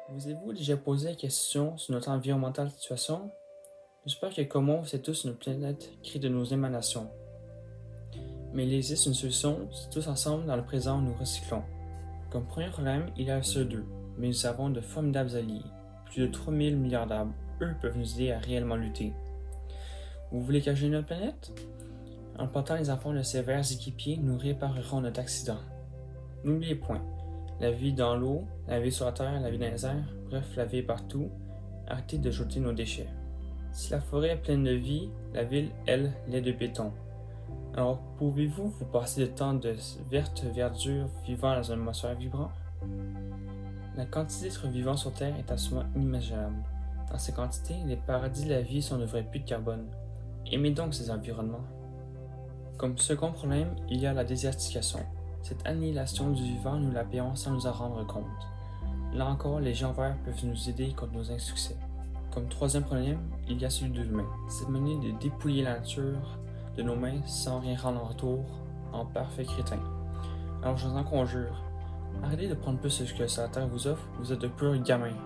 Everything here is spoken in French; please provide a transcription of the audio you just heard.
Vous avez-vous déjà posé la question sur notre environnementale situation? J'espère que comme on sait tous, notre planète crée de nos émanations. Mais il existe une solution si tous ensemble dans le présent nous recyclons. Comme premier problème, il y a CO2, mais nous avons de formidables alliés. Plus de 3000 milliards d'arbres, eux peuvent nous aider à réellement lutter. Vous voulez cacher notre planète? En plantant les enfants de ces verts équipiers, nous réparerons notre accident. N'oubliez point, la vie dans l'eau, la vie sur la terre, la vie dans les airs, bref, la vie partout, arrêtez de jeter nos déchets. Si la forêt est pleine de vie, la ville, elle, l'est de béton. Alors, pouvez-vous vous passer de tant de verte verdure vivant dans une atmosphère vibrante? La quantité d'êtres vivants sur Terre est absolument inimaginable. Dans ces quantités, les paradis de la vie sont de vrais puits de carbone. Aimez donc ces environnements. Comme second problème, il y a la désertification. Cette annihilation du vivant, nous la payons sans nous en rendre compte. Là encore, les gens verts peuvent nous aider contre nos insuccès. Comme troisième problème, il y a celui de l'humain. Cette manière de dépouiller la nature de nos mains sans rien rendre en retour, en parfait crétin. Alors je vous en conjure, arrêtez de prendre plus ce que la terre vous offre, vous êtes de purs gamins.